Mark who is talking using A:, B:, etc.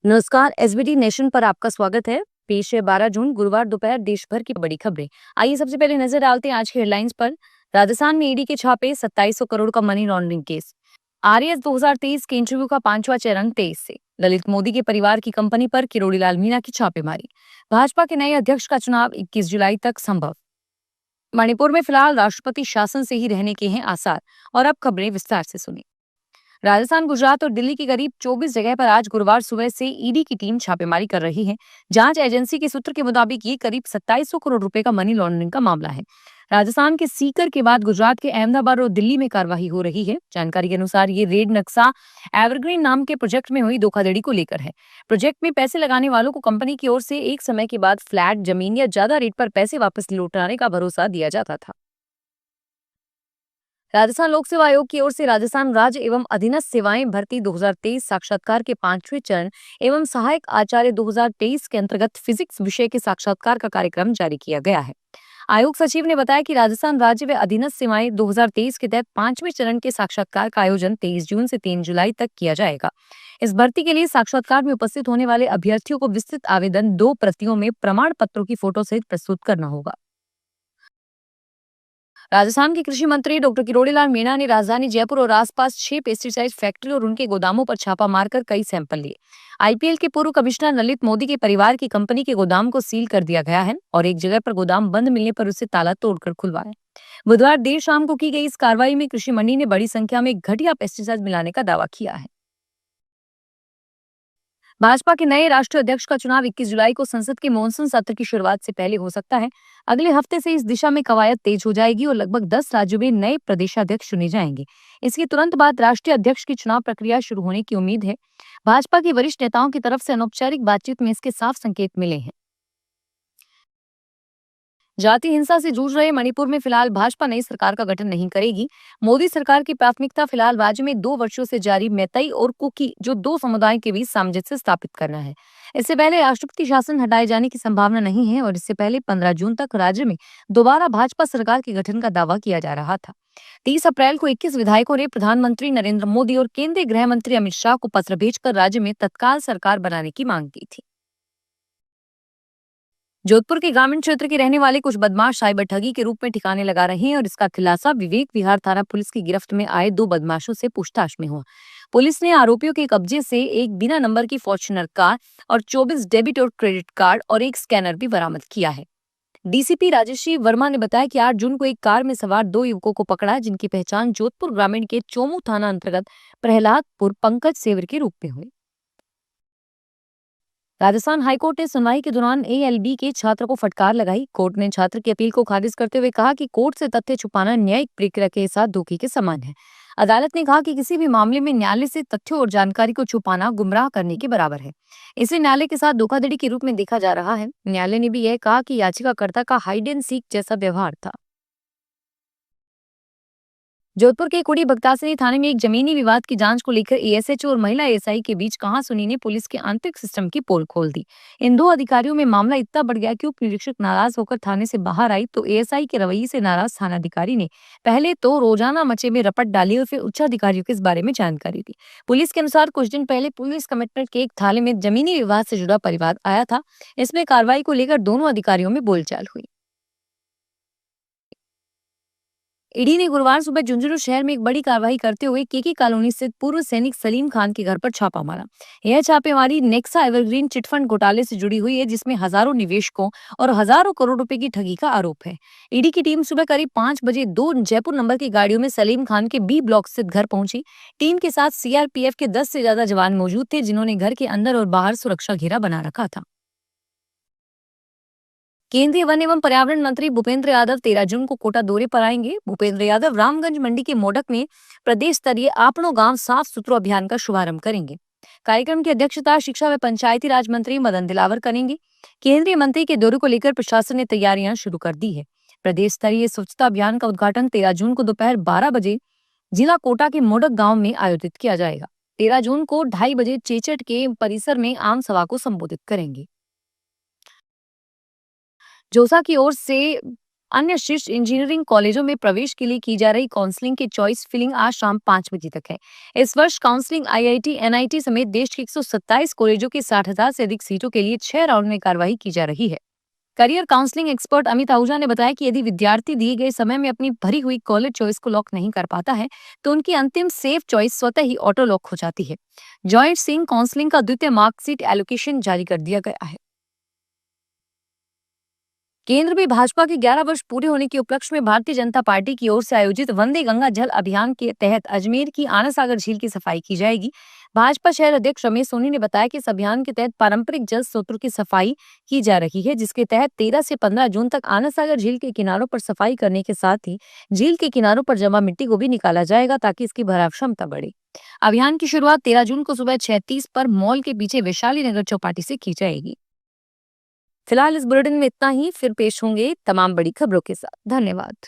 A: नमस्कार, SBT nation पर आपका स्वागत है। पेश है 12 जून गुरुवार दोपहर देश भर की बड़ी खबरें। आइए सबसे पहले नजर डालते हैं आज की हेडलाइंस पर। राजस्थान में ईडी के छापे, 2700 करोड़ का मनी लॉन्ड्रिंग केस। आरएएस 2023 के इंटरव्यू का 5वां चरण 23 से। ललित मोदी के परिवार की कंपनी पर किरोड़ी लाल मीणा की छापेमारी। भाजपा के नए अध्यक्ष का चुनाव 21 जुलाई तक संभव। मणिपुर में फिलहाल राष्ट्रपति शासन से ही रहने के हैं आसार। और अब खबरें विस्तार से सुनिए। राजस्थान, गुजरात और दिल्ली की करीब 24 जगह पर आज गुरुवार सुबह से ईडी की टीम छापेमारी कर रही है। जांच एजेंसी के सूत्र के मुताबिक ये करीब 2700 करोड़ रुपए का मनी लॉन्ड्रिंग का मामला है। राजस्थान के सीकर के बाद गुजरात के अहमदाबाद और दिल्ली में कार्रवाई हो रही है। जानकारी के अनुसार ये रेड नक्शा एवरग्रीन नाम के प्रोजेक्ट में हुई धोखाधड़ी को लेकर है। प्रोजेक्ट में पैसे लगाने वालों को कंपनी की ओर से एक समय के बाद फ्लैट, जमीन या ज्यादा रेट पर पैसे वापस लौटाने का भरोसा दिया जाता था। राजस्थान लोक सेवा आयोग की ओर से राजस्थान राज्य एवं अधीनस्थ सेवाएं भर्ती 2023 साक्षात्कार के 5वें चरण एवं सहायक आचार्य 2023 के अंतर्गत फिजिक्स विषय के साक्षात्कार का कार्यक्रम जारी किया गया है। आयोग सचिव ने बताया कि राजस्थान राज्य व अधीनस्थ सेवाएं 2023 के तहत 5वें चरण के साक्षात्कार का आयोजन 23 जून से 3 जुलाई तक किया जाएगा। इस भर्ती के लिए साक्षात्कार में उपस्थित होने वाले अभ्यर्थियों को विस्तृत आवेदन 2 प्रतियों में प्रमाण पत्रों की फोटो सहित प्रस्तुत करना होगा। राजस्थान के कृषि मंत्री डॉक्टर किरोड़ी लाल मीणा ने राजधानी जयपुर और आसपास 6 पेस्टिसाइड फैक्ट्री और उनके गोदामों पर छापा मारकर कई सैंपल लिए। आईपीएल के पूर्व कमिश्नर ललित मोदी के परिवार की कंपनी के गोदाम को सील कर दिया गया है और एक जगह पर गोदाम बंद मिलने पर उसे ताला तोड़कर खुलवाया। बुधवार देर शाम को की गई इस कार्रवाई में कृषि मंडी ने बड़ी संख्या में घटिया पेस्टिसाइड मिलाने का दावा किया है। भाजपा के नए राष्ट्रीय अध्यक्ष का चुनाव 21 जुलाई को संसद के मॉनसून सत्र की शुरुआत से पहले हो सकता है। अगले हफ्ते से इस दिशा में कवायद तेज हो जाएगी और लगभग 10 राज्यों में नए प्रदेशाध्यक्ष चुने जाएंगे। इसके तुरंत बाद राष्ट्रीय अध्यक्ष की चुनाव प्रक्रिया शुरू होने की उम्मीद है। भाजपा के वरिष्ठ नेताओं की तरफ से अनौपचारिक बातचीत में इसके साफ संकेत मिले हैं। जाति हिंसा से जूझ रहे मणिपुर में फिलहाल भाजपा नई सरकार का गठन नहीं करेगी। मोदी सरकार की प्राथमिकता फिलहाल राज्य में 2 वर्षों से जारी मैतई और कुकी जो 2 समुदायों के बीच सामंजस्य स्थापित करना है। इससे पहले राष्ट्रपति शासन हटाए जाने की संभावना नहीं है और इससे पहले 15 जून तक राज्य में दोबारा भाजपा सरकार के गठन का दावा किया जा रहा था। 30 अप्रैल को 21 विधायकों ने प्रधानमंत्री नरेंद्र मोदी और केंद्रीय गृह मंत्री अमित शाह को पत्र भेजकर राज्य में तत्काल सरकार बनाने की मांग की थी। जोधपुर के ग्रामीण क्षेत्र के रहने वाले कुछ बदमाश साइबर ठगी के रूप में ठिकाने लगा रहे हैं और इसका खुलासा विवेक विहार थाना पुलिस की गिरफ्त में आए 2 बदमाशों से पूछताछ में हुआ। पुलिस ने आरोपियों के कब्जे से एक बिना नंबर की फॉर्च्यूनर कार और 24 डेबिट और क्रेडिट कार्ड और एक स्कैनर भी बरामद किया है। डीसीपी राजेश्री वर्मा ने बताया कि 8 जून को एक कार में सवार 2 युवकों को पकड़ा, जिनकी पहचान जोधपुर ग्रामीण के चोमू थाना अंतर्गत प्रहलादपुर पंकज सेवर के रूप में हुई। राजस्थान हाईकोर्ट ने सुनवाई के दौरान एएलबी के छात्र को फटकार लगाई। कोर्ट ने छात्र की अपील को खारिज करते हुए कहा कि कोर्ट से तथ्य छुपाना न्यायिक प्रक्रिया के साथ धोखे के समान है। अदालत ने कहा कि किसी भी मामले में न्यायालय से तथ्यों और जानकारी को छुपाना गुमराह करने के बराबर है। इसे न्यायालय के साथ धोखाधड़ी के रूप में देखा जा रहा है। न्यायालय ने भी यह कहा कि याचिकाकर्ता का हाइड एंड सीक जैसा व्यवहार था। जोधपुर के कुड़ी भगतासनी थाने में एक जमीनी विवाद की जांच को लेकर एएसएचओ और महिला एएसआई के बीच कहासुनी ने पुलिस के आंतरिक सिस्टम की पोल खोल दी। इन 2 अधिकारियों में मामला इतना बढ़ गया कि उप निरीक्षक नाराज होकर थाने से बाहर आई तो एएसआई के रवैये से नाराज थानाधिकारी ने पहले तो रोजाना मचे में रपट डाली और फिर उच्चाधिकारियों को इस बारे में जानकारी दी। पुलिस के अनुसार कुछ दिन पहले पुलिस कमिश्नर के एक थाने में जमीनी विवाद से जुड़ा परिवाद आया था। इसमें कार्रवाई को लेकर दोनों अधिकारियों में बोलचाल हुई। ईडी ने गुरुवार सुबह झुंझुनू शहर में एक बड़ी कार्रवाई करते हुए केके कॉलोनी स्थित पूर्व सैनिक सलीम खान के घर पर छापा मारा। यह छापेमारी नेक्सा एवरग्रीन चिटफंड घोटाले से जुड़ी हुई है, जिसमें हजारों निवेशकों और हजारों करोड़ रुपए की ठगी का आरोप है। ईडी की टीम सुबह करीब 5 बजे 2 जयपुर नंबर की गाड़ियों में सलीम खान के बी ब्लॉक स्थित घर पहुंची। टीम के साथ सीआरपीएफ के 10 से ज्यादा जवान मौजूद थे, जिन्होंने घर के अंदर और बाहर सुरक्षा घेरा बना रखा था। केंद्रीय वन एवं पर्यावरण मंत्री भूपेंद्र यादव 13 जून को कोटा दौरे पर आएंगे। भूपेंद्र यादव रामगंज मंडी के मोडक में प्रदेश स्तरीय आपनो गांव साफ सुथरा अभियान का शुभारंभ करेंगे। कार्यक्रम की अध्यक्षता शिक्षा व पंचायती राज मंत्री मदन दिलावर करेंगे। केंद्रीय मंत्री के दौरे को लेकर प्रशासन ने तैयारियां शुरू कर दी है। प्रदेश स्तरीय स्वच्छता अभियान का उद्घाटन 13 जून को दोपहर 12 बजे जिला कोटा के मोडक गाँव में आयोजित किया जाएगा। 13 जून को 2:30 बजे चेचट के परिसर में आम सभा को संबोधित करेंगे। जोसा की ओर से अन्य शीर्ष इंजीनियरिंग कॉलेजों में प्रवेश के लिए की जा रही काउंसलिंग की चॉइस फिलिंग आज शाम 5 बजे तक है। इस वर्ष काउंसलिंग आईआईटी, एनआईटी समेत देश के 127 कॉलेजों की 60,000 से अधिक सीटों के लिए 6 राउंड में कार्यवाही की जा रही है। Career counselling expert Amit Ahuja ने बताया कि यदि विद्यार्थी दिए गए समय में अपनी भरी हुई कॉलेज चॉइस को लॉक नहीं कर पाता है, तो उनकी अंतिम सेफ चॉइस स्वतः ही ऑटो लॉक हो जाती है। जॉइंट सिंह काउंसलिंग का द्वितीय मार्कशीट एलोकेशन जारी कर दिया गया है। केंद्र में भाजपा के 11 वर्ष पूरे होने के उपलक्ष्य में भारतीय जनता पार्टी की ओर से आयोजित वंदे गंगा जल अभियान के तहत अजमेर की आना सागर झील की सफाई की जाएगी। भाजपा शहर अध्यक्ष रमेश सोनी ने बताया कि इस अभियान के तहत पारंपरिक जल स्रोतों की सफाई की जा रही है, जिसके तहत 13 से 15 जून तक आना सागर झील के किनारों पर सफाई करने के साथ ही झील के किनारों पर जमा मिट्टी को भी निकाला जाएगा, ताकि इसकी भराव क्षमता बढ़े। अभियान की शुरुआत 13 जून को सुबह 6:30 पर मॉल के पीछे वैशाली नगर चौपाटी से की जाएगी। फिलहाल इस बुलेटिन में इतना ही, फिर पेश होंगे तमाम बड़ी खबरों के साथ। धन्यवाद।